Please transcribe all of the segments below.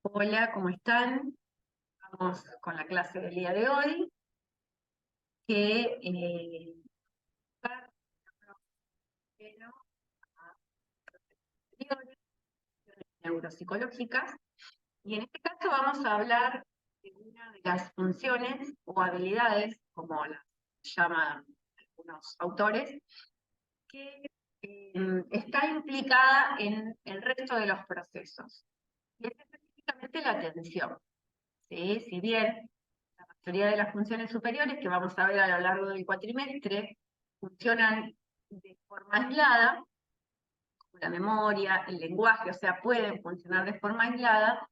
Hola, ¿cómo están? Vamos con la clase del día de hoy, que va lleno a teorías neuropsicológicas, y en este caso vamos a hablar de una de las funciones o habilidades, como las llaman algunos autores, que está implicada en el resto de los procesos, y es específicamente la atención. ¿Sí? Si bien la mayoría de las funciones superiores que vamos a ver a lo largo del cuatrimestre funcionan de forma aislada, como la memoria, el lenguaje, o sea, pueden funcionar de forma aislada.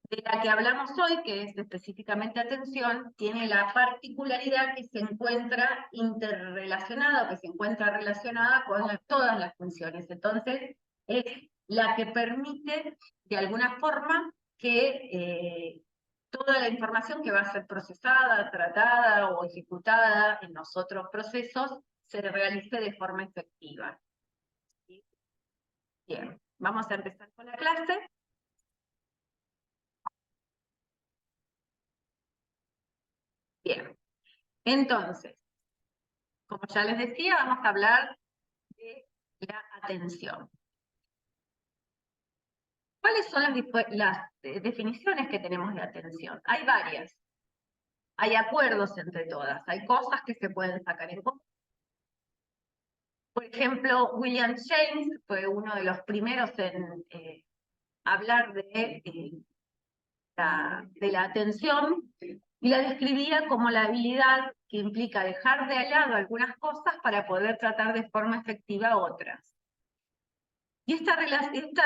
De la que hablamos hoy, que es específicamente atención, tiene la particularidad que se encuentra interrelacionada, o que se encuentra relacionada con todas las funciones. Entonces, es la que permite, de alguna forma, que toda la información que va a ser procesada, tratada o ejecutada en los otros procesos se realice de forma efectiva. ¿Sí? Bien, vamos a empezar con la clase. Bien, entonces, como ya les decía, vamos a hablar de la atención. ¿Cuáles son las definiciones que tenemos de atención? Hay varias. Hay acuerdos entre todas. Hay cosas que se pueden sacar en común. Por ejemplo, William James fue uno de los primeros en hablar de la atención, y la describía como la habilidad que implica dejar de lado algunas cosas para poder tratar de forma efectiva otras. Y esta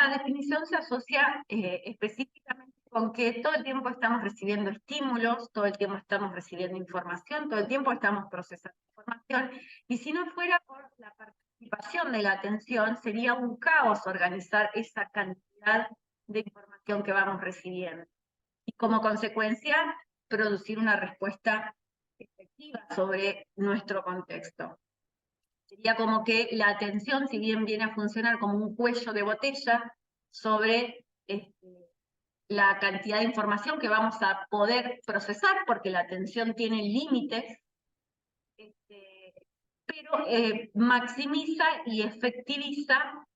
definición se asocia específicamente con que todo el tiempo estamos recibiendo estímulos, todo el tiempo estamos recibiendo información, todo el tiempo estamos procesando información, y si no fuera por la participación de la atención, sería un caos organizar esa cantidad de información que vamos recibiendo. Y como consecuencia, producir una respuesta efectiva sobre nuestro contexto. Sería como que la atención, si bien viene a funcionar como un cuello de botella sobre la cantidad de información que vamos a poder procesar, porque la atención tiene límites, pero maximiza y efectiviza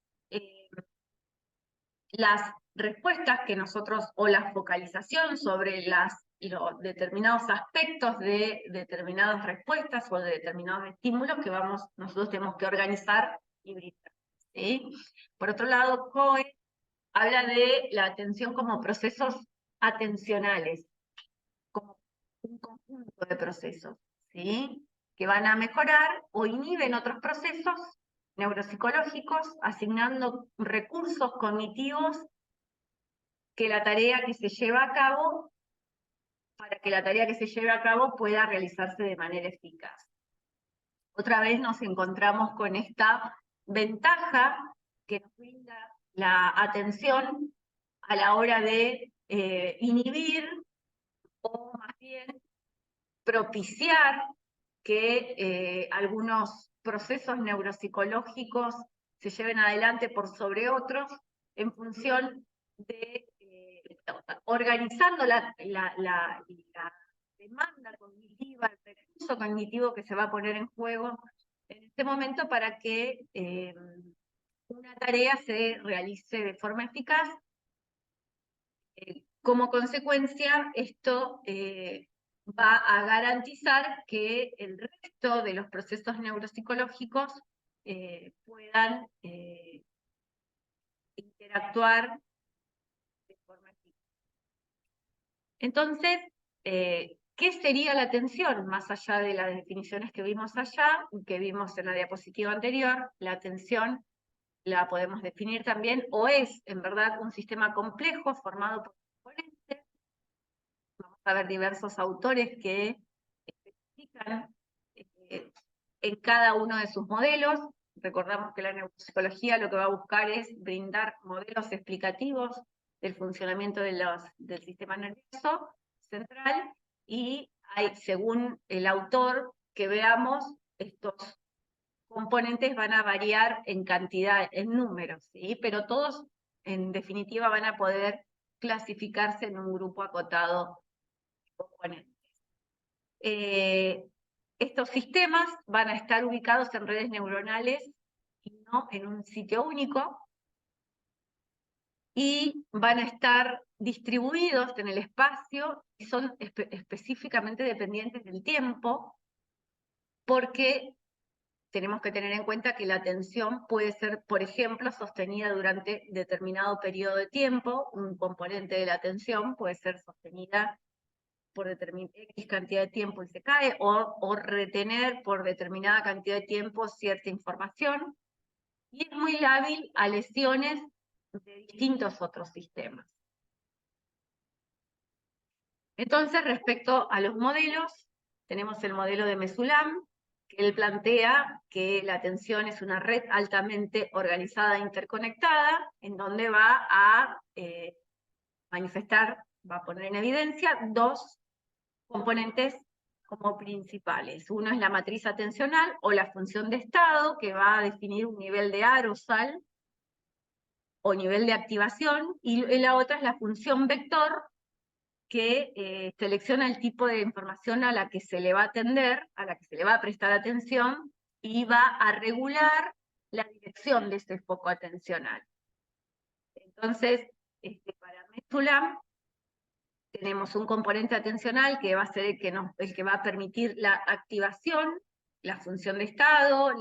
las respuestas que nosotros, o la focalización sobre los determinados aspectos de determinadas respuestas o de determinados estímulos que nosotros tenemos que organizar y brindar. ¿Sí? Por otro lado, Coe habla de la atención como procesos atencionales, como un conjunto de procesos, ¿sí? Que van a mejorar o inhiben otros procesos neuropsicológicos, asignando recursos cognitivos que la tarea que se lleva a cabo, para que la tarea que se lleve a cabo pueda realizarse de manera eficaz. Otra vez nos encontramos con esta ventaja que nos brinda la atención a la hora de inhibir, o más bien propiciar que algunos procesos neuropsicológicos se lleven adelante por sobre otros en función de organizando la demanda cognitiva, el recurso cognitivo que se va a poner en juego en este momento para que una tarea se realice de forma eficaz. Como consecuencia, esto va a garantizar que el resto de los procesos neuropsicológicos puedan interactuar de forma eficaz. Entonces, ¿qué sería la atención? Más allá de las definiciones que vimos allá, que vimos en la diapositiva anterior, la atención la podemos definir también, o es en verdad un sistema complejo formado por componentes. Vamos a ver diversos autores que especifican en cada uno de sus modelos. Recordamos que la neuropsicología lo que va a buscar es brindar modelos explicativos del funcionamiento del sistema nervioso central, y hay, según el autor que veamos, estos componentes van a variar en cantidad, en números, ¿sí? Pero todos, en definitiva, van a poder clasificarse en un grupo acotado de componentes. Estos sistemas van a estar ubicados en redes neuronales y no en un sitio único, y van a estar distribuidos en el espacio y son específicamente dependientes del tiempo, porque tenemos que tener en cuenta que la atención puede ser, por ejemplo, sostenida durante determinado periodo de tiempo. Un componente de la atención puede ser sostenida por X cantidad de tiempo y se cae, o retener por determinada cantidad de tiempo cierta información, y es muy lábil a lesiones de distintos otros sistemas. Entonces, respecto a los modelos, tenemos el modelo de Mesulam, que él plantea que la atención es una red altamente organizada e interconectada, en donde va a manifestar, va a poner en evidencia dos componentes como principales. Uno es la matriz atencional o la función de estado, que va a definir un nivel de arousal o nivel de activación, y la otra es la función vector, que selecciona el tipo de información a la que se le va a atender, a la que se le va a prestar atención, y va a regular la dirección de ese foco atencional. Entonces, para Mesulam, tenemos un componente atencional que va a ser el que va a permitir la activación, la función de estado,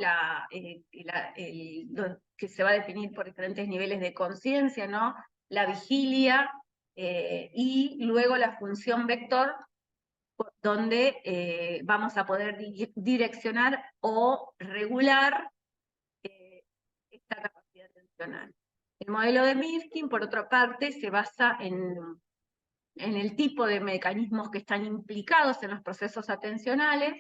que se va a definir por diferentes niveles de conciencia, ¿no? La vigilia, y luego la función vector, donde vamos a poder direccionar o regular esta capacidad atencional. El modelo de Mirskin, por otra parte, se basa en el tipo de mecanismos que están implicados en los procesos atencionales.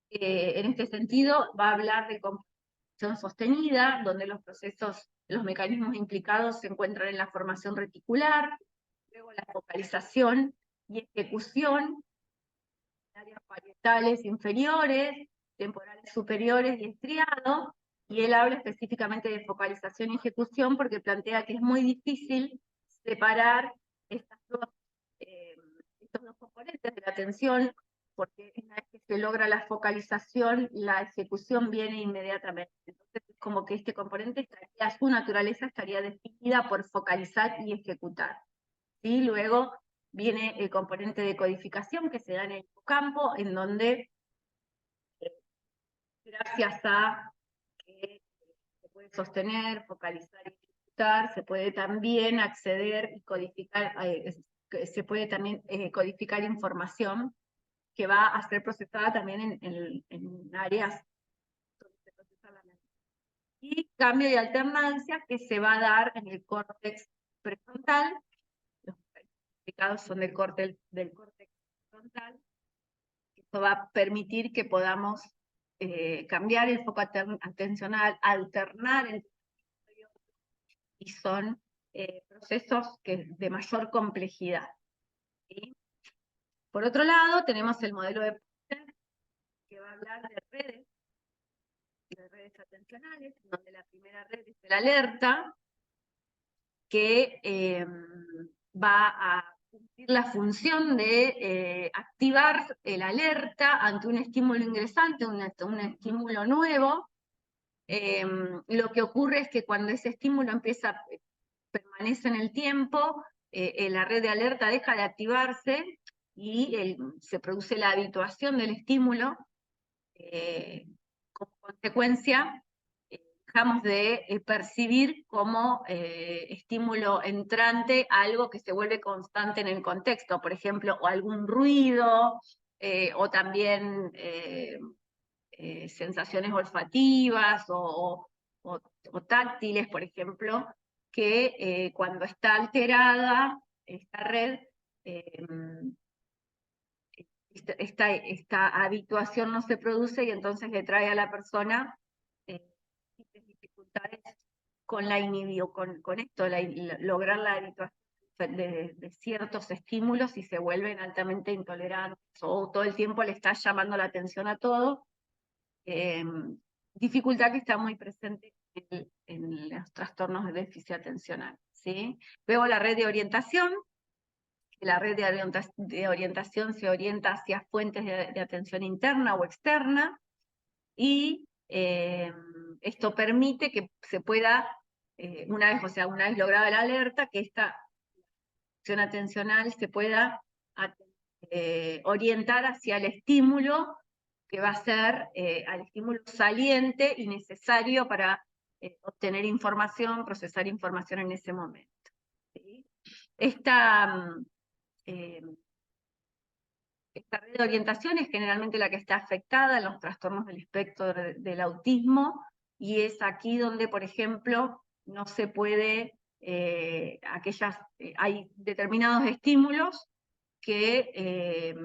En este sentido, va a hablar de comprensión sostenida, donde los mecanismos implicados se encuentran en la formación reticular, luego la focalización y ejecución, áreas parietales inferiores, temporales superiores y estriado, y él habla específicamente de focalización y ejecución porque plantea que es muy difícil separar estos dos componentes de la atención, porque una vez que se logra la focalización, la ejecución viene inmediatamente. Entonces, es como que este componente, su naturaleza estaría definida por focalizar y ejecutar. ¿Sí? Luego viene el componente de codificación que se da en el hipocampo, en donde, gracias a que se puede sostener, focalizar y ejecutar, se puede también acceder y codificar, se puede también codificar información que va a ser procesada también en áreas donde se procesa la mente. Y cambio de alternancia que se va a dar en el córtex prefrontal. Los implicados son del córtex frontal. Esto va a permitir que podamos cambiar el foco atencional, alternar entre y son procesos de mayor complejidad. ¿Sí? Por otro lado, tenemos el modelo de Porter, que va a hablar de redes atencionales, donde la primera red es el alerta, que va a cumplir la función de activar el alerta ante un estímulo ingresante, un estímulo nuevo. Lo que ocurre es que cuando ese estímulo permanece en el tiempo, la red de alerta deja de activarse y se produce la habituación del estímulo. Como consecuencia, dejamos de percibir como estímulo entrante algo que se vuelve constante en el contexto, por ejemplo, o algún ruido, o también sensaciones olfativas o táctiles, por ejemplo, que cuando está alterada esta red, esta habituación no se produce y entonces le trae a la persona dificultades con la inhibición, con esto, lograr la habituación de ciertos estímulos y se vuelven altamente intolerantes, o todo el tiempo le está llamando la atención a todo. Dificultad que está muy presente en los trastornos de déficit atencional. ¿sí? Luego la red de orientación. La red de orientación se orienta hacia fuentes de atención interna o externa, y esto permite que se pueda, una vez lograda la alerta, que esta acción atencional se pueda orientar hacia el estímulo que va a ser al estímulo saliente y necesario para obtener información, procesar información en ese momento, ¿sí? Esta red de orientación es generalmente la que está afectada en los trastornos del espectro del autismo, y es aquí donde, por ejemplo, no se puede, hay determinados estímulos que,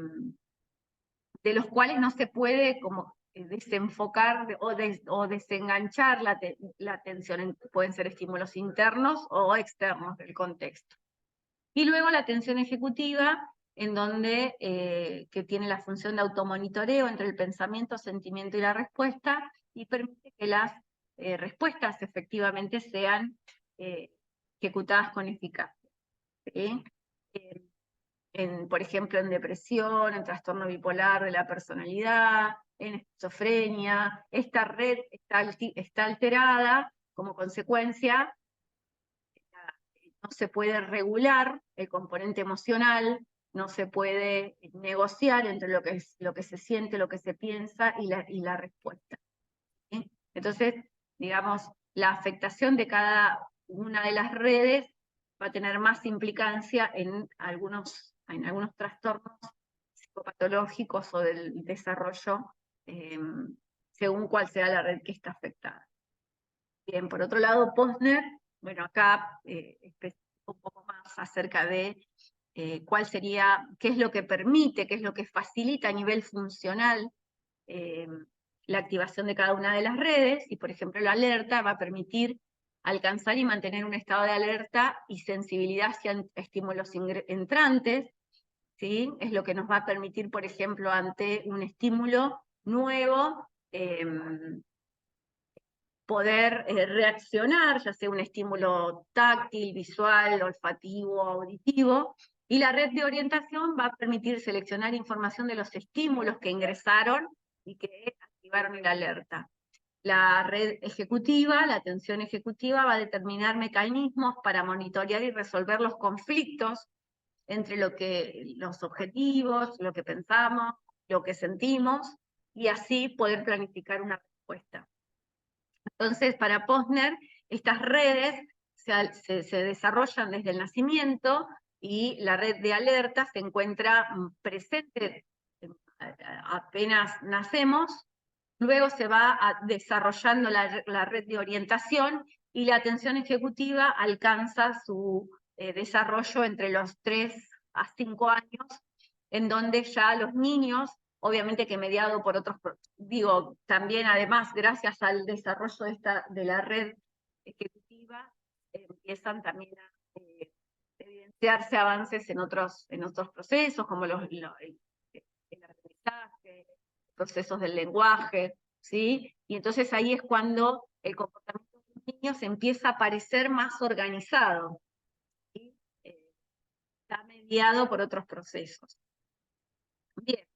de los cuales no se puede como desenfocar o desenganchar la atención. Pueden ser estímulos internos o externos del contexto. Y luego la atención ejecutiva, en donde que tiene la función de automonitoreo entre el pensamiento, sentimiento y la respuesta, y permite que las respuestas efectivamente sean ejecutadas con eficacia, ¿sí? Por ejemplo, en depresión, en trastorno bipolar de la personalidad, en esquizofrenia, esta red está alterada como consecuencia. No se puede regular el componente emocional, no se puede negociar entre lo que se siente, lo que se piensa y la respuesta, ¿sí? Entonces, digamos, la afectación de cada una de las redes va a tener más implicancia en algunos trastornos psicopatológicos o del desarrollo, según cuál sea la red que está afectada. Bien, por otro lado, Posner, bueno, acá especifica un poco más acerca de qué es lo que permite, qué es lo que facilita a nivel funcional la activación de cada una de las redes, y por ejemplo la alerta va a permitir alcanzar y mantener un estado de alerta y sensibilidad hacia estímulos entrantes, ¿sí? Es lo que nos va a permitir, por ejemplo, ante un estímulo nuevo, poder reaccionar, ya sea un estímulo táctil, visual, olfativo, auditivo, y la red de orientación va a permitir seleccionar información de los estímulos que ingresaron y que activaron la alerta. La red ejecutiva, la atención ejecutiva, va a determinar mecanismos para monitorear y resolver los conflictos entre los objetivos, lo que pensamos, lo que sentimos, y así poder planificar una respuesta. Entonces, para Posner, estas redes se desarrollan desde el nacimiento, y la red de alerta se encuentra presente apenas nacemos. Luego se va desarrollando la red de orientación, y la atención ejecutiva alcanza su desarrollo entre los 3 a 5 años, en donde ya los niños, obviamente que mediado por otros, también además gracias al desarrollo de la red ejecutiva, empiezan también a evidenciarse avances en otros procesos, como el aprendizaje, procesos del lenguaje, ¿sí? Y entonces ahí es cuando el comportamiento de los niños empieza a parecer más organizado, ¿sí? Está mediado por otros procesos. Bien.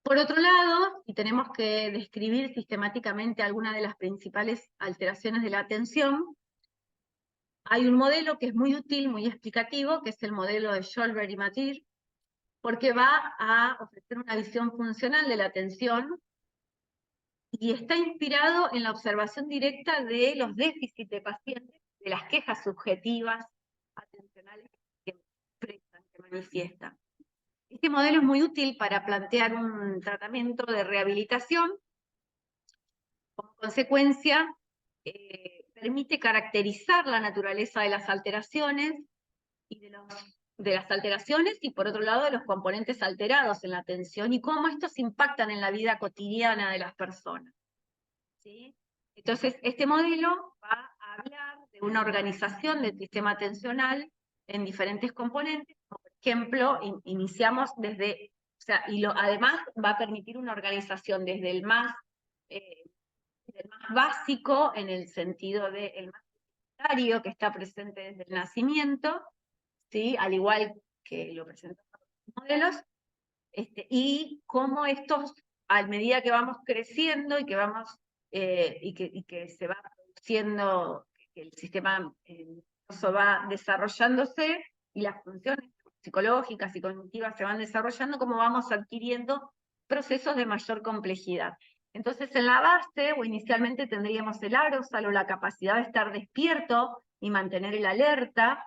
Por otro lado, y tenemos que describir sistemáticamente algunas de las principales alteraciones de la atención, hay un modelo que es muy útil, muy explicativo, que es el modelo de Scholber y Matir, porque va a ofrecer una visión funcional de la atención, y está inspirado en la observación directa de los déficits de pacientes, de las quejas subjetivas atencionales que manifiestan. Este modelo es muy útil para plantear un tratamiento de rehabilitación. Como consecuencia, permite caracterizar la naturaleza de las alteraciones y por otro lado de los componentes alterados en la atención y cómo estos impactan en la vida cotidiana de las personas, ¿sí? Entonces, este modelo va a hablar de una organización del sistema atencional en diferentes componentes. Por ejemplo, iniciamos desde, además va a permitir una organización desde el más básico, en el sentido de el más que está presente desde el nacimiento, ¿sí? Al igual que lo presentan los modelos, y cómo estos, a medida que vamos creciendo y que vamos y que se va produciendo, que el sistema nervioso va desarrollándose y las funciones psicológicas y cognitivas se van desarrollando, cómo vamos adquiriendo procesos de mayor complejidad. Entonces, en la base, o inicialmente tendríamos el arousal o la capacidad de estar despierto y mantener el alerta,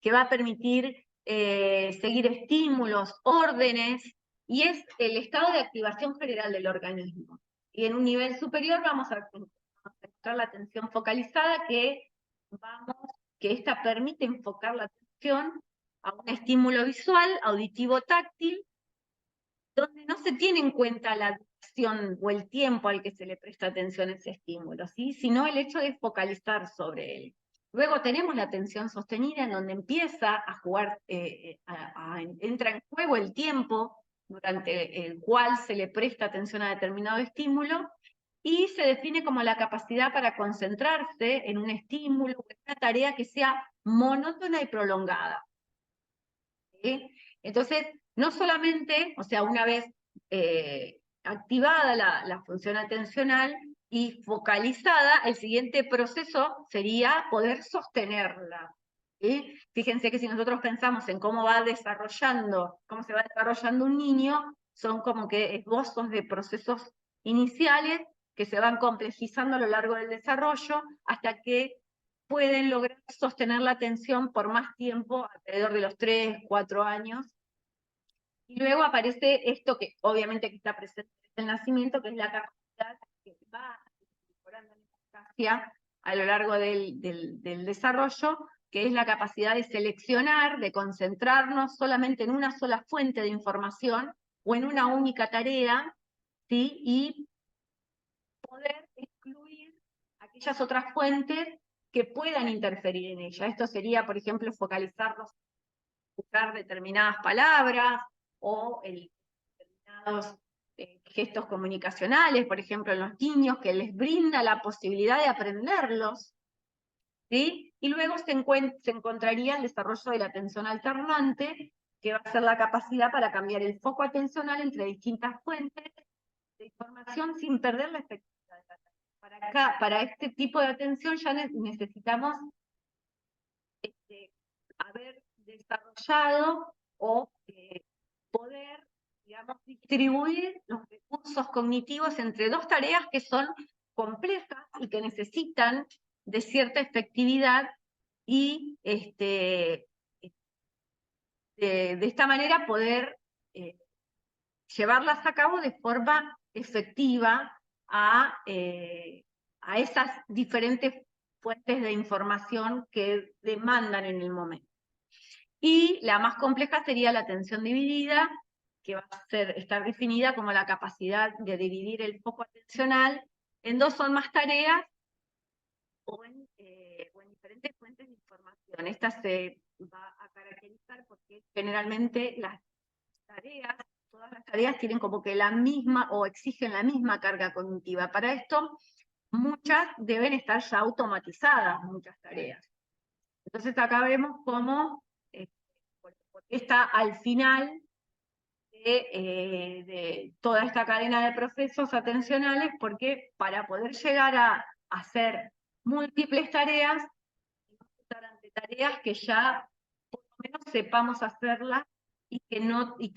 que va a permitir seguir estímulos, órdenes, y es el estado de activación general del organismo. Y en un nivel superior vamos a encontrar la atención focalizada, que esta permite enfocar la atención a un estímulo visual, auditivo, táctil, donde no se tiene en cuenta la duración o el tiempo al que se le presta atención a ese estímulo, ¿sí? Sino el hecho de focalizar sobre él. Luego tenemos la atención sostenida, en donde empieza a jugar, entra en juego el tiempo durante el cual se le presta atención a determinado estímulo, y se define como la capacidad para concentrarse en un estímulo o en una tarea que sea monótona y prolongada. ¿Sí? Entonces, no solamente, o sea, una vez activada la función atencional y focalizada, el siguiente proceso sería poder sostenerla. ¿Sí? Fíjense que si nosotros pensamos en cómo se va desarrollando un niño, son como que esbozos de procesos iniciales que se van complejizando a lo largo del desarrollo hasta que pueden lograr sostener la atención por más tiempo, alrededor de los 3, 4 años. Y luego aparece esto que obviamente que está presente desde el nacimiento, que es la capacidad que va mejorando en eficacia a lo largo del desarrollo, que es la capacidad de seleccionar, de concentrarnos solamente en una sola fuente de información o en una única tarea, ¿sí? Y poder excluir aquellas otras fuentes que puedan interferir en ella. Esto sería, por ejemplo, focalizarnos en buscar determinadas palabras o determinados gestos comunicacionales, por ejemplo, en los niños, que les brinda la posibilidad de aprenderlos, ¿sí? Y luego se encontraría el desarrollo de la atención alternante, que va a ser la capacidad para cambiar el foco atencional entre distintas fuentes de información sin perder la efectividad de la tarea. Para este tipo de atención ya necesitamos haber desarrollado o poder, digamos, distribuir los recursos cognitivos entre dos tareas que son complejas y que necesitan de cierta efectividad, y de esta manera poder llevarlas a cabo de forma efectiva a esas diferentes fuentes de información que demandan en el momento. Y la más compleja sería la atención dividida, que va a estar definida como la capacidad de dividir el foco atencional en dos o más tareas o en diferentes fuentes de información. Esta se va a caracterizar porque generalmente todas las tareas tienen como que la misma o exigen la misma carga cognitiva. Para esto, muchas deben estar ya automatizadas, muchas tareas. Entonces acá vemos cómo está al final de toda esta cadena de procesos atencionales, porque para poder llegar a hacer múltiples tareas, estar ante tareas que ya por lo menos sepamos hacerlas y que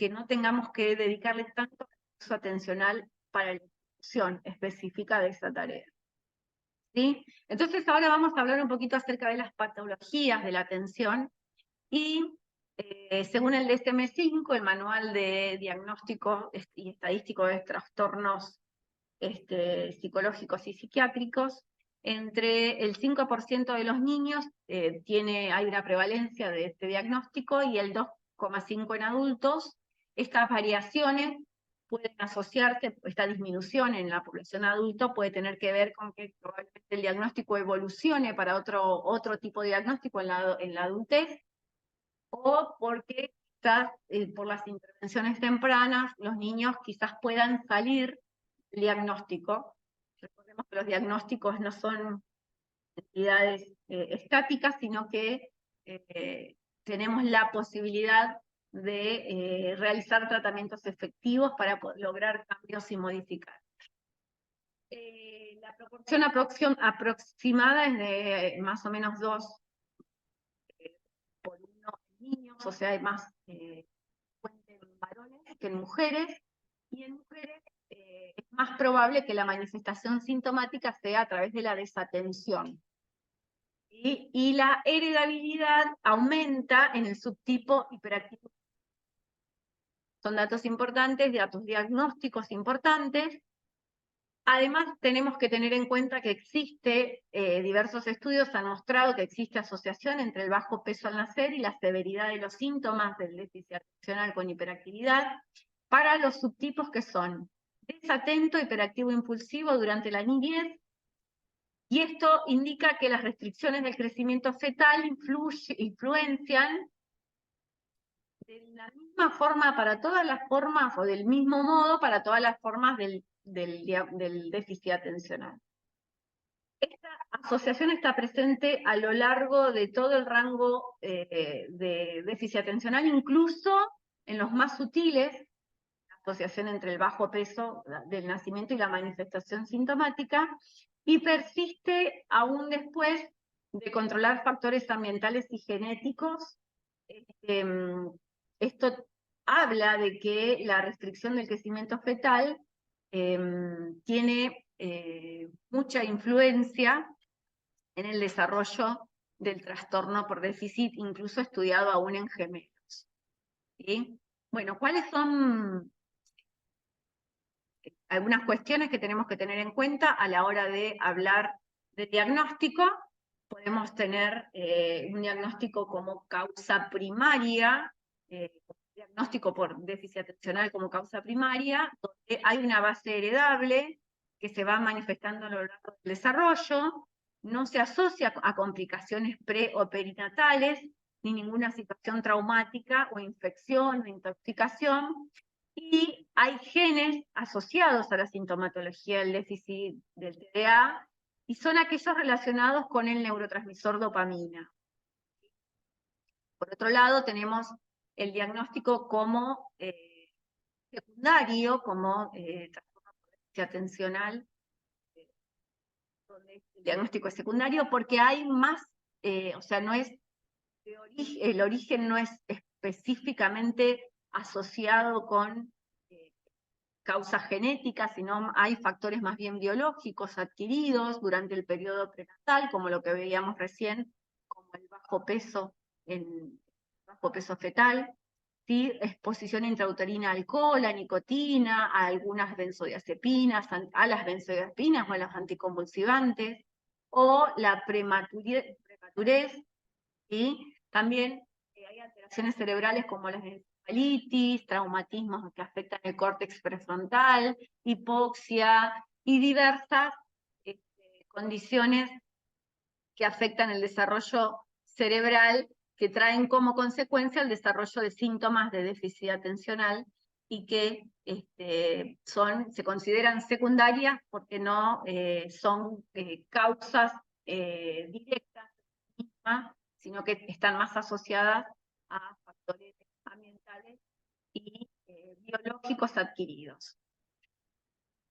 no tengamos que dedicarle tanto recurso atencional para la ejecución específica de esa tarea. ¿Sí? Entonces ahora vamos a hablar un poquito acerca de las patologías de la atención, y según el DSM-5, el Manual de Diagnóstico y Estadístico de Trastornos Psicológicos y Psiquiátricos, entre el 5% de los niños hay una prevalencia de este diagnóstico y el 2,5% en adultos. Estas variaciones pueden asociarse, esta disminución en la población adulta puede tener que ver con que probablemente el diagnóstico evolucione para otro tipo de diagnóstico en la adultez, o porque quizás por las intervenciones tempranas los niños quizás puedan salir del diagnóstico. Recordemos que los diagnósticos no son entidades estáticas, sino que tenemos la posibilidad de realizar tratamientos efectivos para lograr cambios y modificar. La proporción aproximada es de más o menos 2 por 1 en niños, o sea, hay más en varones que en mujeres, y en mujeres es más probable que la manifestación sintomática sea a través de la desatención. Y la heredabilidad aumenta en el subtipo hiperactivo. Son datos importantes, datos diagnósticos importantes. Además, tenemos que tener en cuenta que existe, diversos estudios han mostrado que existe asociación entre el bajo peso al nacer y la severidad de los síntomas del déficit atencional con hiperactividad para los subtipos que son desatento, hiperactivo impulsivo durante la niñez, y esto indica que las restricciones del crecimiento fetal influencian de la misma forma para todas las formas, o del mismo modo para todas las formas del déficit atencional. Esta asociación está presente a lo largo de todo el rango de déficit atencional, incluso en los más sutiles, la asociación entre el bajo peso del nacimiento y la manifestación sintomática, y persiste aún después de controlar factores ambientales y genéticos. Esto habla de que la restricción del crecimiento fetal tiene mucha influencia en el desarrollo del trastorno por déficit, incluso estudiado aún en gemelos. ¿Sí? Bueno, ¿cuáles son algunas cuestiones que tenemos que tener en cuenta a la hora de hablar de diagnóstico? Podemos tener un diagnóstico como causa primaria, diagnóstico por déficit atencional como causa primaria, donde hay una base heredable que se va manifestando a lo largo del desarrollo, no se asocia a complicaciones pre o perinatales, ni ninguna situación traumática o infección o intoxicación, y hay genes asociados a la sintomatología del déficit del TDA, y son aquellos relacionados con el neurotransmisor dopamina. Por otro lado, tenemos el diagnóstico como secundario, como trastorno por déficit atencional, donde el diagnóstico es secundario, porque hay más, o sea, no es el origen no es específicamente asociado con causas genéticas, sino hay factores más bien biológicos adquiridos durante el periodo prenatal, como lo que veíamos recién, como el bajo peso fetal, ¿sí? Exposición intrauterina a alcohol, a nicotina, a algunas benzodiazepinas, a las benzodiazepinas o a los anticonvulsivantes, o la prematurez, ¿sí? También hay alteraciones cerebrales como las encefalitis, traumatismos que afectan el córtex prefrontal, hipoxia y diversas condiciones que afectan el desarrollo cerebral, que traen como consecuencia el desarrollo de síntomas de déficit atencional y que se consideran secundarias porque no son causas directas, sino que están más asociadas a factores ambientales y biológicos adquiridos.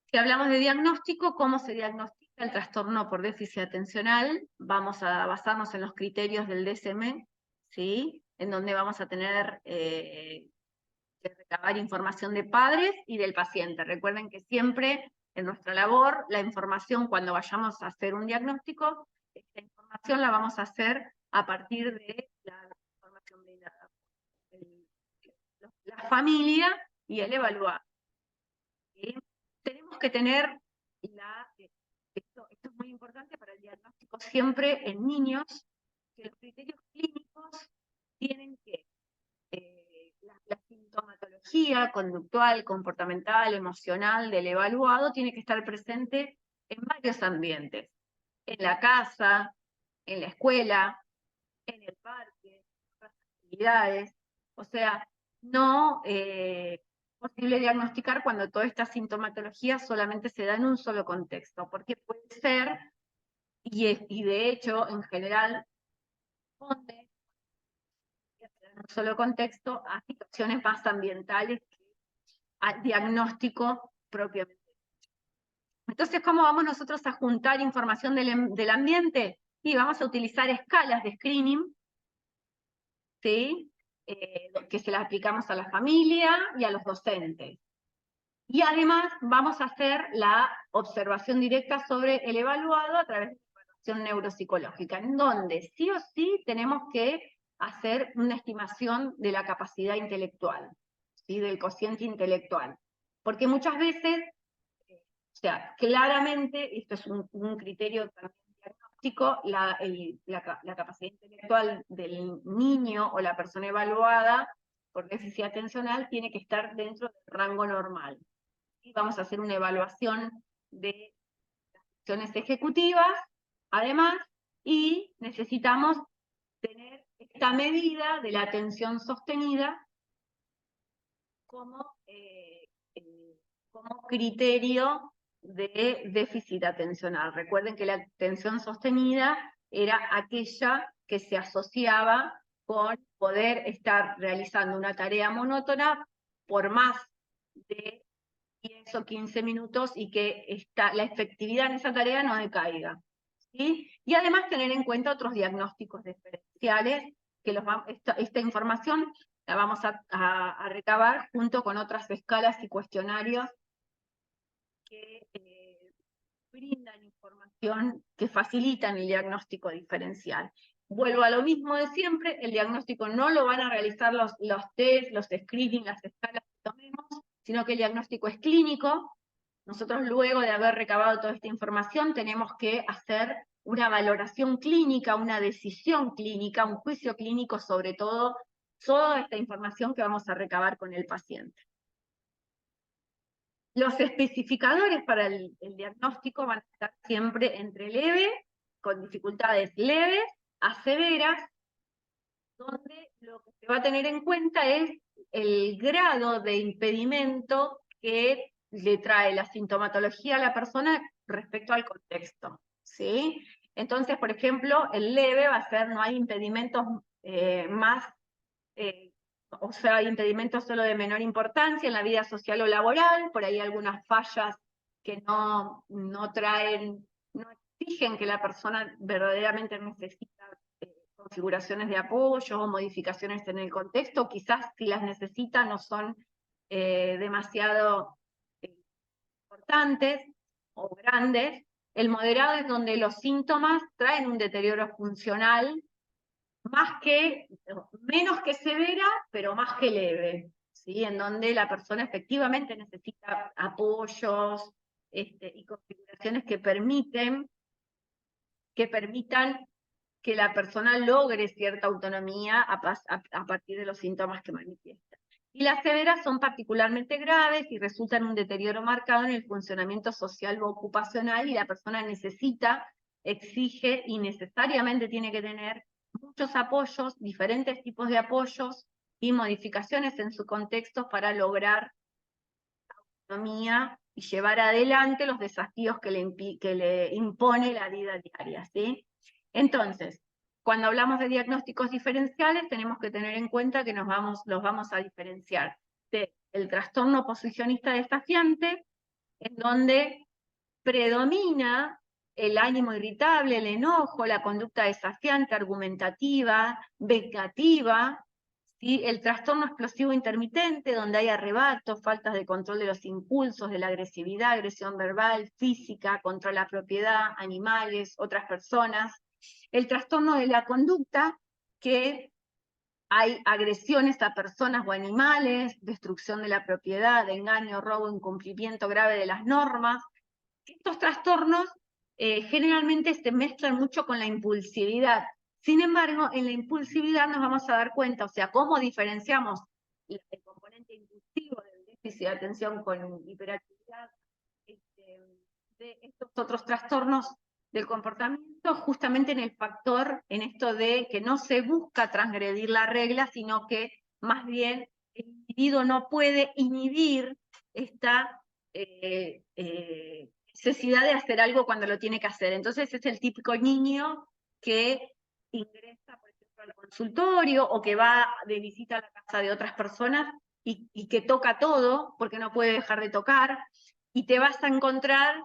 Si hablamos de diagnóstico, ¿cómo se diagnostica el trastorno por déficit atencional? Vamos a basarnos en los criterios del DSM, ¿sí? En donde vamos a tener que recabar información de padres y del paciente. Recuerden que siempre en nuestra labor, la información cuando vayamos a hacer un diagnóstico, esta información la vamos a hacer a partir de la información brindada por la familia y el evaluado. ¿Sí? Tenemos que tener, esto es muy importante para el diagnóstico siempre en niños, que los criterios clínicos tienen que, la sintomatología conductual, comportamental, emocional del evaluado tiene que estar presente en varios ambientes, en la casa, en la escuela, en el parque, en las actividades, o sea, no es posible diagnosticar cuando toda esta sintomatología solamente se da en un solo contexto, porque puede ser y de hecho, en general, responde, en un solo contexto, a situaciones más ambientales que al diagnóstico propiamente. Entonces, ¿cómo vamos nosotros a juntar información del ambiente? Y vamos a utilizar escalas de screening, ¿sí? Que se las aplicamos a la familia y a los docentes. Y además vamos a hacer la observación directa sobre el evaluado a través de la evaluación neuropsicológica, en donde sí o sí tenemos que hacer una estimación de la capacidad intelectual, ¿sí? Del cociente intelectual. Porque muchas veces, o sea, claramente, esto es un criterio también diagnóstico, la capacidad intelectual del niño o la persona evaluada por déficit atencional tiene que estar dentro del rango normal. Y vamos a hacer una evaluación de las acciones ejecutivas, además, y necesitamos tener esta medida de la atención sostenida como, como criterio de déficit atencional. Recuerden que la atención sostenida era aquella que se asociaba con poder estar realizando una tarea monótona por más de 10 o 15 minutos y que la efectividad en esa tarea no decaiga. ¿Sí? Y además tener en cuenta otros diagnósticos diferenciales, que esta información la vamos a recabar junto con otras escalas y cuestionarios que brindan información que facilitan el diagnóstico diferencial. Vuelvo a lo mismo de siempre, el diagnóstico no lo van a realizar los test, los screening, las escalas que tomemos, sino que el diagnóstico es clínico. Nosotros luego de haber recabado toda esta información tenemos que hacer una valoración clínica, una decisión clínica, un juicio clínico sobre toda esta información que vamos a recabar con el paciente. Los especificadores para el diagnóstico van a estar siempre entre leve, con dificultades leves, a severas, donde lo que se va a tener en cuenta es el grado de impedimento que le trae la sintomatología a la persona respecto al contexto, ¿sí? Entonces, por ejemplo, el leve va a ser, no hay impedimentos más, o sea, hay impedimentos solo de menor importancia en la vida social o laboral, por ahí algunas fallas que no traen, no exigen que la persona verdaderamente necesita configuraciones de apoyo o modificaciones en el contexto, quizás si las necesita no son demasiado importantes o grandes. El moderado es donde los síntomas traen un deterioro funcional menos que severa, pero más que leve, ¿sí? En donde la persona efectivamente necesita apoyos y configuraciones que permitan que la persona logre cierta autonomía a partir de los síntomas que manifiesta. Y las severas son particularmente graves y resultan un deterioro marcado en el funcionamiento social o ocupacional, y la persona exige y necesariamente tiene que tener muchos apoyos, diferentes tipos de apoyos y modificaciones en su contexto para lograr autonomía y llevar adelante los desafíos que le impone la vida diaria, ¿sí? Entonces, cuando hablamos de diagnósticos diferenciales, tenemos que tener en cuenta que los vamos a diferenciar del trastorno oposicionista desafiante, en donde predomina el ánimo irritable, el enojo, la conducta desafiante, argumentativa, vengativa, ¿sí? El trastorno explosivo intermitente, donde hay arrebatos, faltas de control de los impulsos, de la agresividad, agresión verbal, física, contra la propiedad, animales, otras personas. El trastorno de la conducta, que hay agresiones a personas o animales, destrucción de la propiedad, engaño, robo, incumplimiento grave de las normas. Estos trastornos generalmente se mezclan mucho con la impulsividad. Sin embargo, en la impulsividad nos vamos a dar cuenta, o sea, cómo diferenciamos el componente impulsivo del déficit de atención con hiperactividad de estos otros trastornos del comportamiento, justamente en el factor, en esto de que no se busca transgredir la regla, sino que más bien el individuo no puede inhibir esta necesidad de hacer algo cuando lo tiene que hacer. Entonces es el típico niño que ingresa, por ejemplo, al consultorio o que va de visita a la casa de otras personas y que toca todo porque no puede dejar de tocar, y te vas a encontrar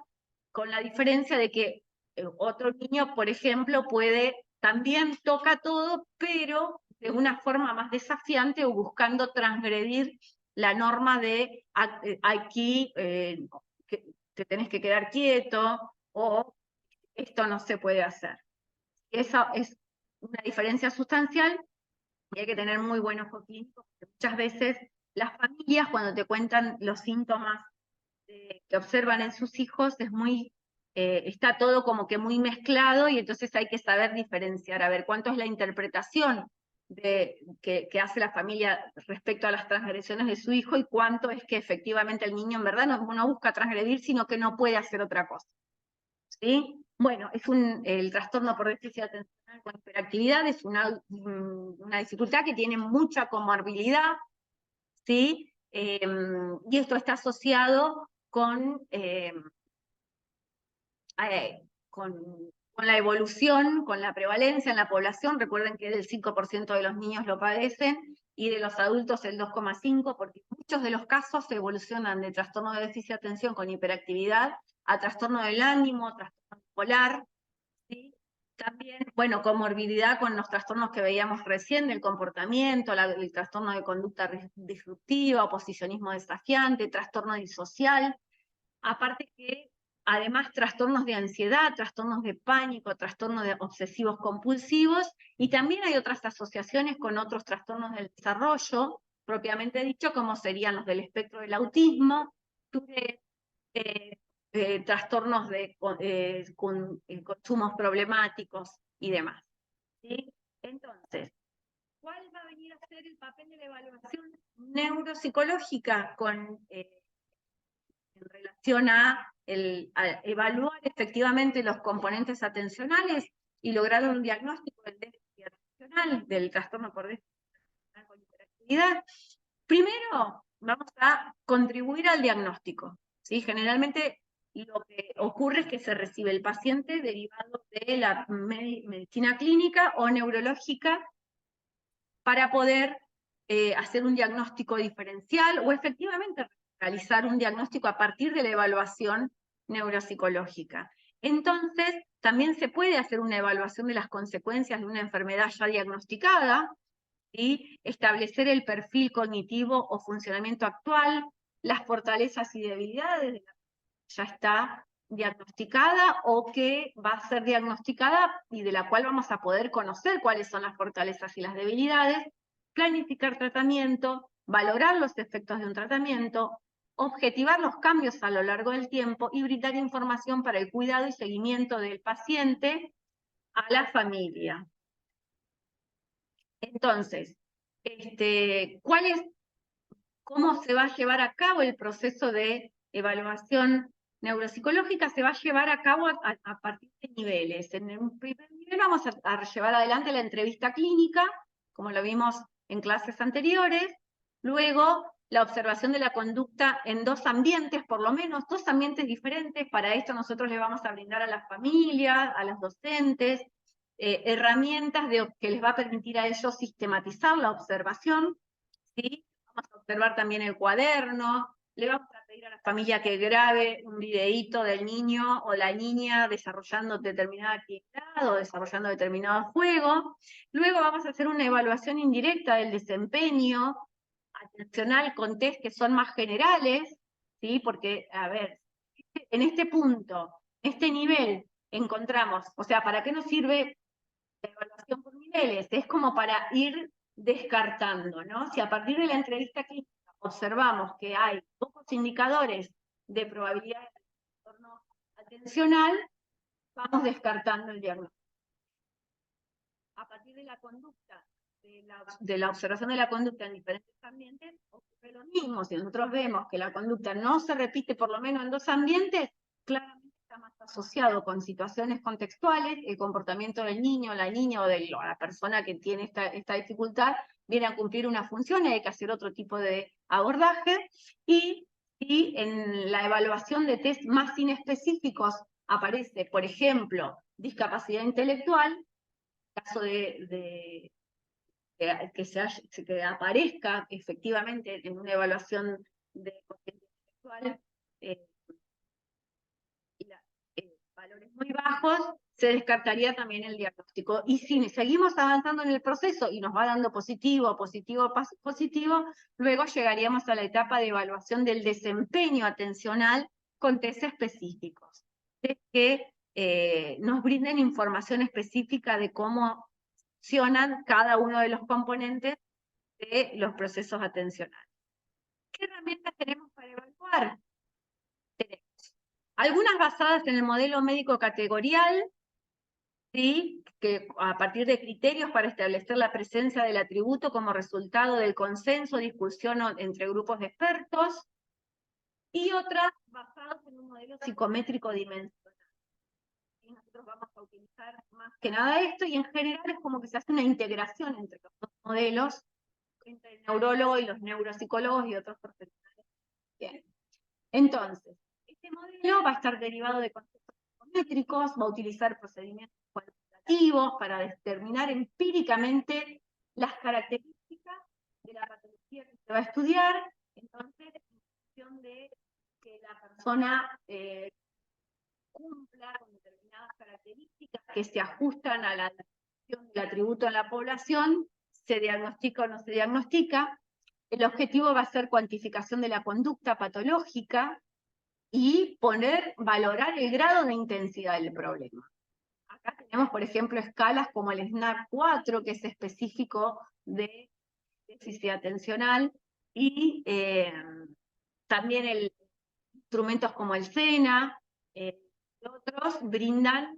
con la diferencia de que otro niño, por ejemplo, también toca todo, pero de una forma más desafiante o buscando transgredir la norma de aquí te tenés que quedar quieto o esto no se puede hacer. Esa es una diferencia sustancial y hay que tener muy buen ojo clínico, porque muchas veces las familias cuando te cuentan los síntomas que observan en sus hijos está todo como que muy mezclado y entonces hay que saber diferenciar, a ver cuánto es la interpretación que hace la familia respecto a las transgresiones de su hijo y cuánto es que efectivamente el niño en verdad no busca transgredir, sino que no puede hacer otra cosa. ¿Sí? Bueno, el trastorno por déficit atencional con hiperactividad es una dificultad que tiene mucha comorbilidad, ¿sí? Y esto está asociado con la evolución, con la prevalencia en la población. Recuerden que el 5% de los niños lo padecen y de los adultos el 2,5%, porque muchos de los casos evolucionan de trastorno de déficit de atención con hiperactividad a trastorno del ánimo, trastorno bipolar, ¿sí? También, bueno, comorbilidad con los trastornos que veíamos recién, del comportamiento, el trastorno de conducta disruptiva, oposicionismo desafiante, trastorno disocial. Aparte que, además, trastornos de ansiedad, trastornos de pánico, trastornos de obsesivos compulsivos, y también hay otras asociaciones con otros trastornos del desarrollo, propiamente dicho, como serían los del espectro del autismo, trastornos de consumos problemáticos y demás. ¿Sí? Entonces, ¿cuál va a venir a ser el papel de la evaluación neuropsicológica en relación a evaluar efectivamente los componentes atencionales y lograr un diagnóstico del déficit atencional, del trastorno por déficit atencional con hiperactividad? Primero, vamos a contribuir al diagnóstico, ¿sí? Generalmente lo que ocurre es que se recibe el paciente derivado de la medicina clínica o neurológica para poder hacer un diagnóstico diferencial o efectivamente realizar un diagnóstico a partir de la evaluación neuropsicológica. Entonces, también se puede hacer una evaluación de las consecuencias de una enfermedad ya diagnosticada, y establecer el perfil cognitivo o funcionamiento actual, las fortalezas y debilidades de la que ya está diagnosticada o que va a ser diagnosticada y de la cual vamos a poder conocer cuáles son las fortalezas y las debilidades, planificar tratamiento, valorar los efectos de un tratamiento, objetivar los cambios a lo largo del tiempo y brindar información para el cuidado y seguimiento del paciente a la familia. Entonces, ¿cómo se va a llevar a cabo el proceso de evaluación neuropsicológica? Se va a llevar a cabo a partir de niveles. En un primer nivel vamos a llevar adelante la entrevista clínica, como lo vimos en clases anteriores. Luego, la observación de la conducta en dos ambientes, por lo menos, dos ambientes diferentes. Para esto nosotros le vamos a brindar a las familias, a los docentes, herramientas que les va a permitir a ellos sistematizar la observación, ¿sí? Vamos a observar también el cuaderno, le vamos a pedir a la familia que grabe un videíto del niño o la niña desarrollando determinada actividad o desarrollando determinado juego. Luego vamos a hacer una evaluación indirecta del desempeño atencional con test que son más generales, ¿sí? Porque, a ver, en este punto, este nivel, encontramos, o sea, ¿para qué nos sirve la evaluación por niveles? Es como para ir descartando, ¿no? Si a partir de la entrevista clínica observamos que hay pocos indicadores de probabilidad de trastorno atencional, vamos descartando el diagnóstico. A partir de la conducta, de la observación de la conducta en diferentes ambientes, ocurre lo mismo. Si nosotros vemos que la conducta no se repite por lo menos en dos ambientes, claramente está más asociado con situaciones contextuales, el comportamiento del niño, la niña o de la persona que tiene esta dificultad viene a cumplir una función y hay que hacer otro tipo de abordaje. Y Y en la evaluación de test más inespecíficos aparece, por ejemplo, discapacidad intelectual, caso que aparezca efectivamente en una evaluación de coeficiente intelectual, valores muy bajos, se descartaría también el diagnóstico. Y si seguimos avanzando en el proceso y nos va dando positivo, positivo, positivo, luego llegaríamos a la etapa de evaluación del desempeño atencional con test específicos, que nos brinden información específica de cómo funcionan cada uno de los componentes de los procesos atencionales. ¿Qué herramientas tenemos para evaluar? Tenemos algunas basadas en el modelo médico categorial, ¿sí? Que a partir de criterios para establecer la presencia del atributo como resultado del consenso, discusión entre grupos de expertos, y otras basadas en un modelo psicométrico dimensional. Y nosotros vamos a utilizar más que nada esto, y en general es como que se hace una integración entre los dos modelos, entre el neurólogo y los neuropsicólogos y otros profesionales. Bien. Entonces, este modelo va a estar derivado de conceptos psicométricos, va a utilizar procedimientos cuantitativos para determinar empíricamente las características de la patología que se va a estudiar. Entonces, en función de que la persona cumpla con determinadas características que se ajustan a la descripción del atributo en la población, se diagnostica o no se diagnostica. El objetivo va a ser cuantificación de la conducta patológica y valorar el grado de intensidad del problema. Acá tenemos, por ejemplo, escalas como el SNAP-4, que es específico de déficit atencional, y también instrumentos como el SENA, y otros brindan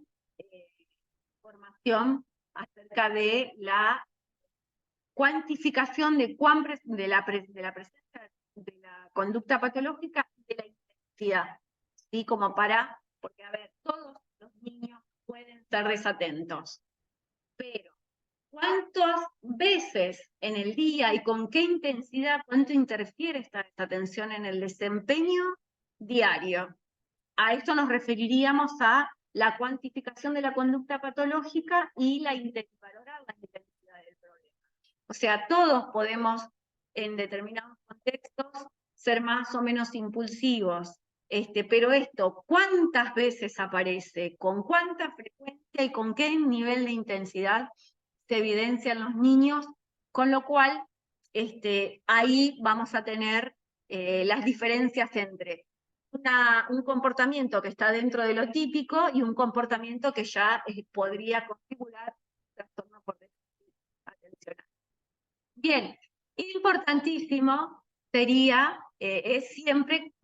información acerca de la cuantificación de la presencia de la conducta patológica y de la intensidad, ¿sí? Porque a ver, todos los niños pueden ser desatentos, pero ¿cuántas veces en el día y con qué intensidad, cuánto interfiere esta desatención en el desempeño diario? A esto nos referiríamos a la cuantificación de la conducta patológica y valorar la intensidad del problema. O sea, todos podemos, en determinados contextos, ser más o menos impulsivos, pero esto, ¿cuántas veces aparece? ¿Con cuánta frecuencia y con qué nivel de intensidad se evidencia en los niños? Con lo cual, ahí vamos a tener las diferencias entre un comportamiento que está dentro de lo típico y un comportamiento que ya podría configurar trastorno por déficit atencional. Bien, importantísimo es siempre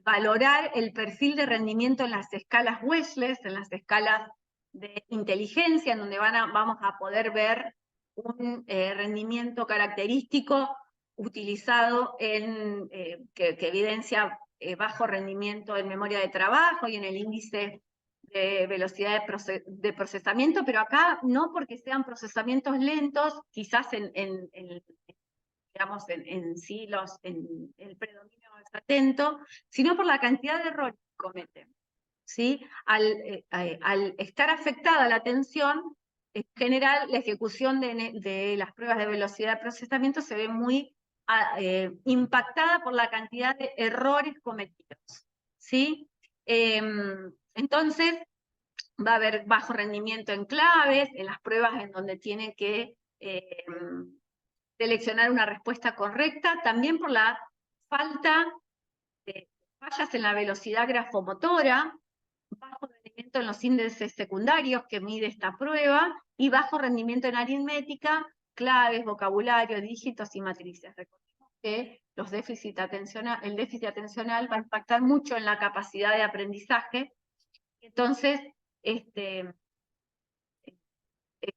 valorar el perfil de rendimiento en las escalas Wechsler, en las escalas de inteligencia, en donde vamos a poder ver un rendimiento característico utilizado que evidencia bajo rendimiento en memoria de trabajo y en el índice de velocidad de procesamiento, pero acá no porque sean procesamientos lentos, quizás en el predominio desatento, sino por la cantidad de errores que cometen, ¿sí? Al estar afectada la atención, en general la ejecución de las pruebas de velocidad de procesamiento se ve muy impactada por la cantidad de errores cometidos, ¿sí? Entonces, va a haber bajo rendimiento en claves, en las pruebas en donde tiene que seleccionar una respuesta correcta, también por la falta de fallas en la velocidad grafomotora, bajo rendimiento en los índices secundarios que mide esta prueba, y bajo rendimiento en aritmética, claves, vocabulario, dígitos y matrices. Recordemos que el déficit atencional va a impactar mucho en la capacidad de aprendizaje. Entonces,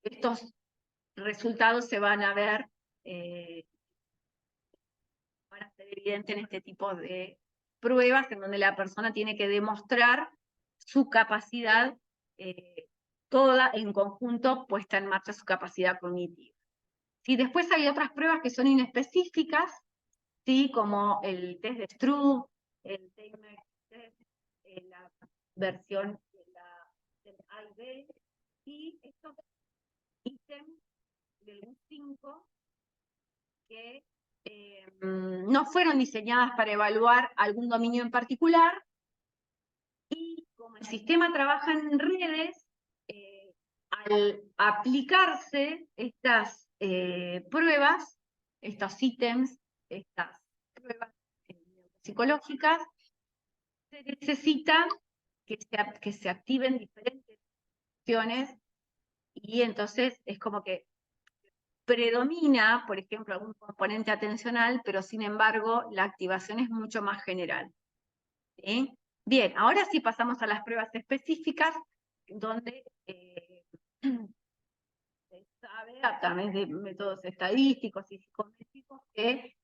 estos resultados se van a ver, van a ser evidentes en este tipo de pruebas, en donde la persona tiene que demostrar su capacidad, toda en conjunto puesta en marcha su capacidad cognitiva. Y después hay otras pruebas que son inespecíficas, ¿sí? Como el test de Stroop, el Teimex test, la versión del AIB, y estos ítems del U5 que no fueron diseñadas para evaluar algún dominio en particular, y como el sistema trabaja en redes, al aplicarse estas pruebas, estos ítems, estas pruebas psicológicas, se necesita que se activen diferentes opciones, y entonces es como que predomina, por ejemplo, algún componente atencional, pero sin embargo la activación es mucho más general. ¿Sí? Bien, ahora sí pasamos a las pruebas específicas, donde se sabe a través de métodos estadísticos y psicométricos que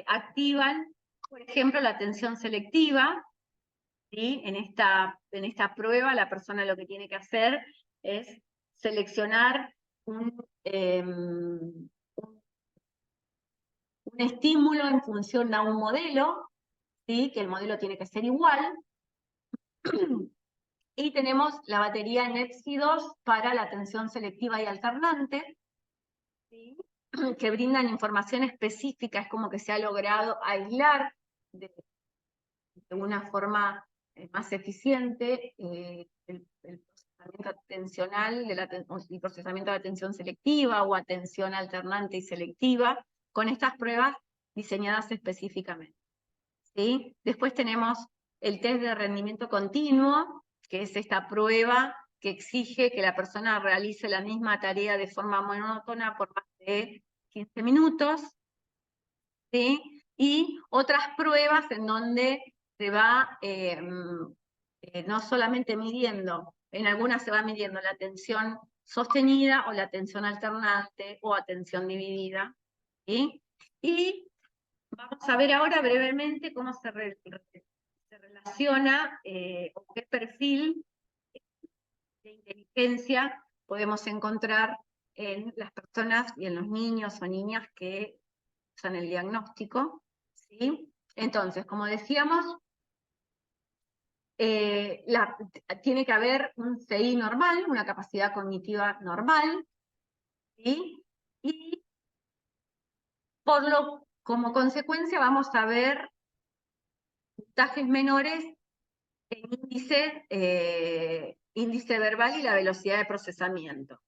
activan, por ejemplo, la atención selectiva. ¿Sí? En esta prueba la persona lo que tiene que hacer es seleccionar un estímulo en función a un modelo, ¿sí? Que el modelo tiene que ser igual. Y tenemos la batería NEPSI-2 para la atención selectiva y alternante, ¿sí? Que brindan información específica, es como que se ha logrado aislar de una forma más eficiente el procesamiento atencional, el procesamiento de atención selectiva o atención alternante y selectiva, con estas pruebas diseñadas específicamente. ¿Sí? Después tenemos el test de rendimiento continuo, que es esta prueba que exige que la persona realice la misma tarea de forma monótona por más de 15 minutos. ¿Sí? Y otras pruebas en donde se va no solamente midiendo, en algunas se va midiendo la atención sostenida o la atención alternante o atención dividida. ¿Sí? Y vamos a ver ahora brevemente cómo se relaciona o qué perfil de inteligencia podemos encontrar en las personas y en los niños o niñas que usan el diagnóstico. ¿Sí? Entonces, como decíamos, tiene que haber un CI normal, una capacidad cognitiva normal, ¿sí? Y como consecuencia vamos a ver puntajes menores en índice verbal y la velocidad de procesamiento.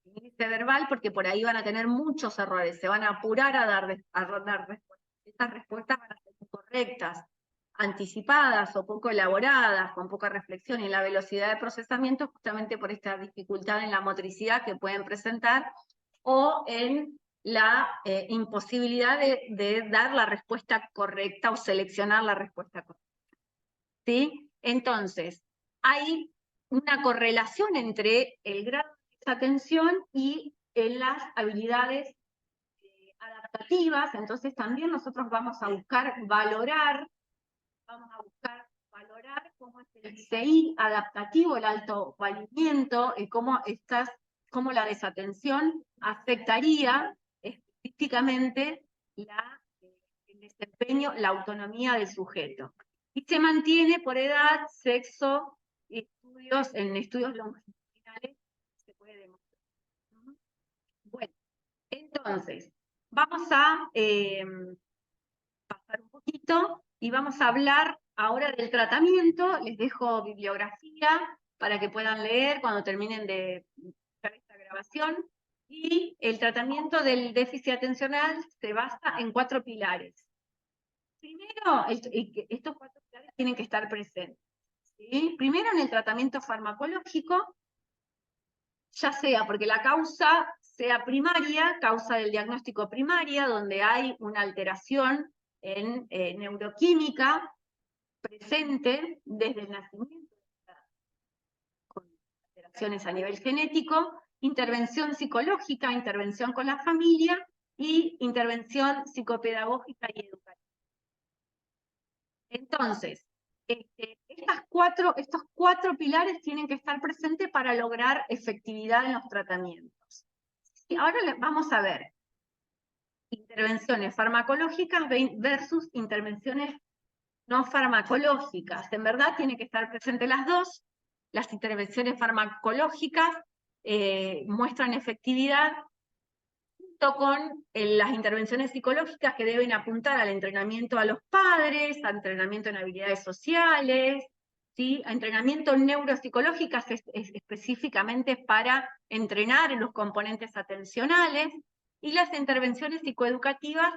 Índice verbal porque por ahí van a tener muchos errores, se van a apurar a dar respuestas. Estas respuestas van a ser incorrectas, anticipadas o poco elaboradas, con poca reflexión, y la velocidad de procesamiento justamente por esta dificultad en la motricidad que pueden presentar, o en la imposibilidad de dar la respuesta correcta o seleccionar la respuesta correcta. ¿Sí? Entonces, hay una correlación entre el grado de desatención y las habilidades adaptativas. Entonces también nosotros vamos a buscar valorar cómo es el CI adaptativo, el alto valimiento, y cómo la desatención afectaría específicamente el desempeño, la autonomía del sujeto. Y se mantiene por edad, sexo, en estudios longitudinales se puede demostrar. Bueno, entonces, vamos a pasar un poquito y vamos a hablar ahora del tratamiento. Les dejo bibliografía para que puedan leer cuando terminen de ver esta grabación. Y el tratamiento del déficit atencional se basa en 4 pilares. Primero, estos 4 pilares tienen que estar presentes. ¿Sí? Primero, en el tratamiento farmacológico, ya sea porque la causa sea primaria, causa del diagnóstico primaria, donde hay una alteración en neuroquímica presente desde el nacimiento, con alteraciones a nivel genético, intervención psicológica, intervención con la familia y intervención psicopedagógica y educativa. Entonces, estos cuatro pilares tienen que estar presentes para lograr efectividad en los tratamientos. Y ahora vamos a ver intervenciones farmacológicas versus intervenciones no farmacológicas. En verdad tienen que estar presentes las dos. Las intervenciones farmacológicas muestran efectividad junto con las intervenciones psicológicas que deben apuntar al entrenamiento a los padres, al entrenamiento en habilidades sociales, ¿sí? A entrenamiento neuropsicológicas específicamente para entrenar en los componentes atencionales, y las intervenciones psicoeducativas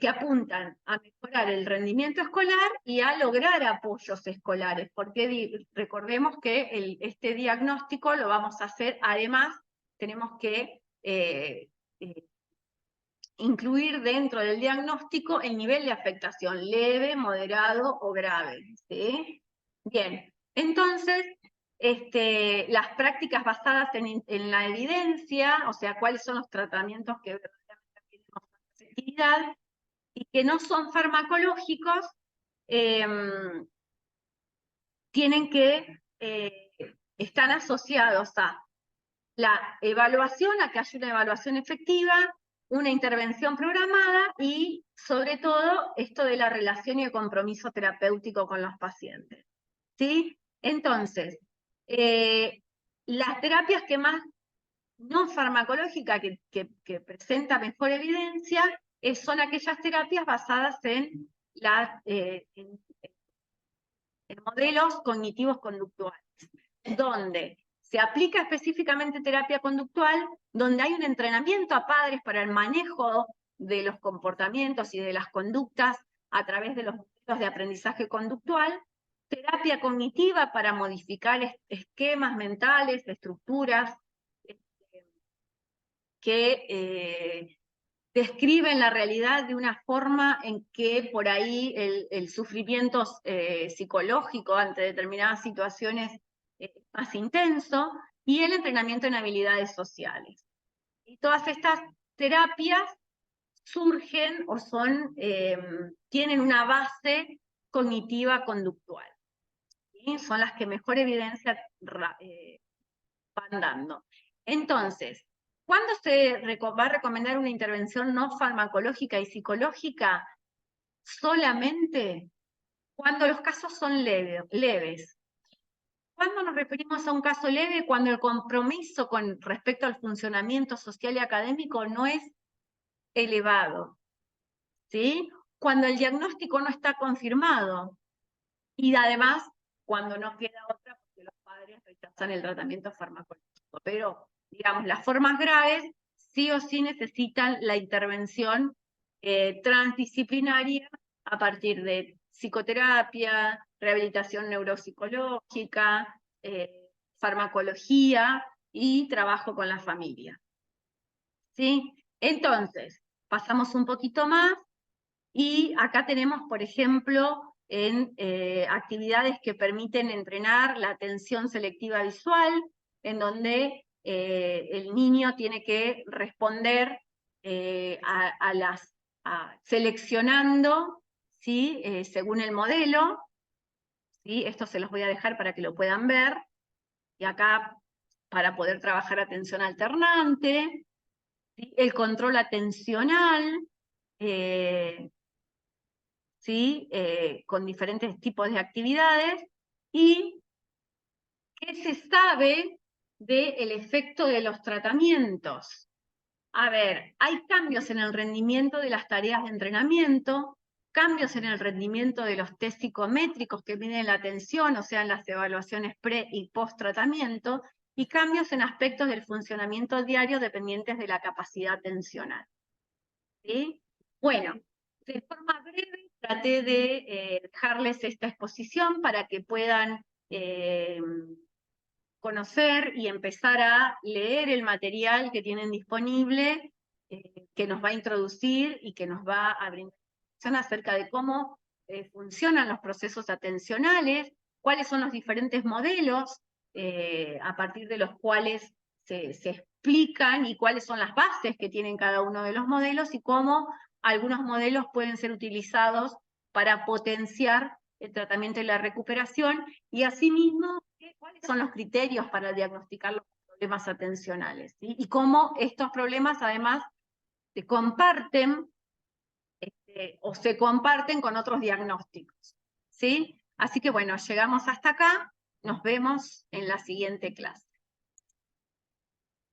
que apuntan a mejorar el rendimiento escolar y a lograr apoyos escolares, porque recordemos que este diagnóstico lo vamos a hacer, además tenemos que incluir dentro del diagnóstico el nivel de afectación, leve, moderado o grave, ¿sí? Bien, entonces, las prácticas basadas en la evidencia, o sea, cuáles son los tratamientos que verdaderamente tienen efectividad y que no son farmacológicos, tienen que están asociados a la evaluación, a que haya una evaluación efectiva, una intervención programada y, sobre todo, esto de la relación y el compromiso terapéutico con los pacientes, ¿sí? Entonces, las terapias que más no farmacológicas, que presenta mejor evidencia, son aquellas terapias basadas en modelos cognitivos conductuales, donde se aplica específicamente terapia conductual, donde hay un entrenamiento a padres para el manejo de los comportamientos y de las conductas a través de los modelos de aprendizaje conductual, terapia cognitiva para modificar esquemas mentales, estructuras que describen la realidad de una forma en que por ahí el sufrimiento psicológico ante determinadas situaciones es más intenso, y el entrenamiento en habilidades sociales. Y todas estas terapias surgen o tienen una base cognitiva conductual, ¿sí? Son las que mejor evidencia van dando. Entonces, ¿cuándo se va a recomendar una intervención no farmacológica y psicológica? Solamente cuando los casos son leves. ¿Cuándo nos referimos a un caso leve? Cuando el compromiso con respecto al funcionamiento social y académico no es elevado, ¿sí? Cuando el diagnóstico no está confirmado, y además cuando no queda otra porque los padres rechazan el tratamiento farmacológico. Pero, digamos, las formas graves sí o sí necesitan la intervención transdisciplinaria a partir de psicoterapia, rehabilitación neuropsicológica, farmacología y trabajo con la familia, ¿sí? Entonces, pasamos un poquito más y acá tenemos, por ejemplo, en actividades que permiten entrenar la atención selectiva visual, en donde el niño tiene que responder seleccionando, ¿sí? Según el modelo, ¿sí? Esto se los voy a dejar para que lo puedan ver, y acá para poder trabajar atención alternante, ¿sí? El control atencional, ¿sí? Con diferentes tipos de actividades. ¿Y qué se sabe del efecto de los tratamientos? A ver, hay cambios en el rendimiento de las tareas de entrenamiento, cambios en el rendimiento de los test psicométricos que miden la atención, o sea, en las evaluaciones pre y post tratamiento, y cambios en aspectos del funcionamiento diario dependientes de la capacidad atencional, ¿sí? Bueno, de forma breve traté de dejarles esta exposición para que puedan conocer y empezar a leer el material que tienen disponible, que nos va a introducir y que nos va a brindar información acerca de cómo funcionan los procesos atencionales, cuáles son los diferentes modelos a partir de los cuales se explican, y cuáles son las bases que tienen cada uno de los modelos, y cómo algunos modelos pueden ser utilizados para potenciar el tratamiento y la recuperación, y asimismo, cuáles son los criterios para diagnosticar los problemas atencionales, ¿sí? Y cómo estos problemas, además, te comparten o se comparten con otros diagnósticos, ¿sí? Así que bueno, llegamos hasta acá, nos vemos en la siguiente clase.